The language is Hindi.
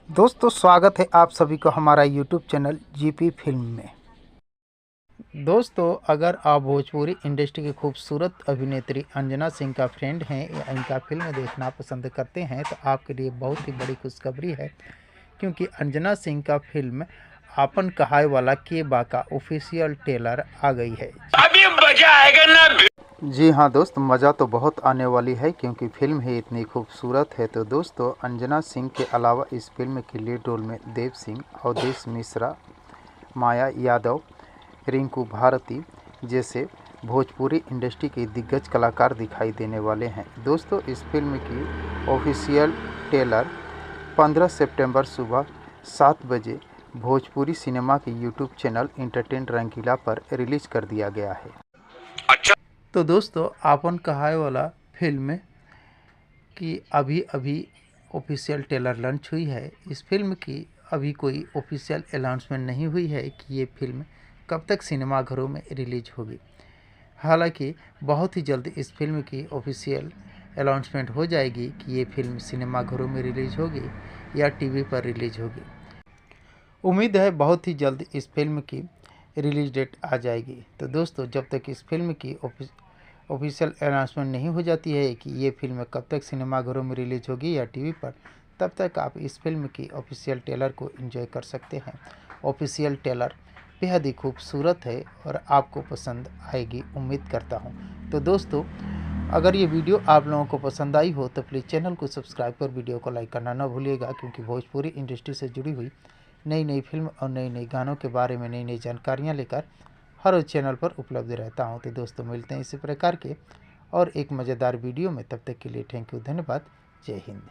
दोस्तों स्वागत है आप सभी को हमारा यूट्यूब चैनल जीपी फिल्म में। दोस्तों अगर आप भोजपुरी इंडस्ट्री की खूबसूरत अभिनेत्री अंजना सिंह का फ्रेंड हैं या इनका फिल्म देखना पसंद करते हैं तो आपके लिए बहुत ही बड़ी खुशखबरी है, क्योंकि अंजना सिंह का फिल्म आपन कहाय वाला के बा का ऑफिशियल ट्रेलर आ गई है। अभी मजा आएगा ना। जी हाँ दोस्त, मज़ा तो बहुत आने वाली है क्योंकि फिल्म ही इतनी खूबसूरत है। तो दोस्तों अंजना सिंह के अलावा इस फिल्म की लीड रोल में देव सिंह, अवधेश मिश्रा, माया यादव, रिंकू भारती जैसे भोजपुरी इंडस्ट्री के दिग्गज कलाकार दिखाई देने वाले हैं। दोस्तों इस फिल्म की ऑफिशियल ट्रेलर 15 सितंबर सुबह 7 बजे भोजपुरी सिनेमा के यूट्यूब चैनल एंटरटेन रंगीला पर रिलीज कर दिया गया है। अच्छा, तो दोस्तों आपन कहाय वाला फिल्म की अभी ऑफिशियल ट्रेलर लॉन्च हुई है। इस फिल्म की अभी कोई ऑफिशियल अनाउंसमेंट नहीं हुई है कि ये फिल्म कब तक सिनेमाघरों में रिलीज होगी। हालांकि बहुत ही जल्द इस फिल्म की ऑफिशियल अनाउंसमेंट हो जाएगी कि ये फिल्म सिनेमाघरों में रिलीज होगी या टीवी पर रिलीज होगी। उम्मीद है बहुत ही जल्द इस फिल्म की रिलीज डेट आ जाएगी। तो दोस्तों जब तक इस फिल्म की ऑफिशियल अनाउंसमेंट नहीं हो जाती है कि ये फिल्म कब तक सिनेमाघरों में रिलीज होगी या टीवी पर, तब तक आप इस फिल्म की ऑफिशियल ट्रेलर को एंजॉय कर सकते हैं। ऑफिशियल ट्रेलर बेहद ही खूबसूरत है और आपको पसंद आएगी उम्मीद करता हूँ। तो दोस्तों अगर ये वीडियो आप लोगों को पसंद आई हो तो प्लीज़ चैनल को सब्सक्राइब कर वीडियो को लाइक करना ना भूलिएगा, क्योंकि भोजपुरी इंडस्ट्री से जुड़ी हुई नई नई फिल्म और नई नई गानों के बारे में नई नई जानकारियाँ लेकर हर रोज चैनल पर उपलब्ध रहता हूँ। तो दोस्तों मिलते हैं इसी प्रकार के और एक मज़ेदार वीडियो में, तब तक के लिए थैंक यू, धन्यवाद, जय हिंद।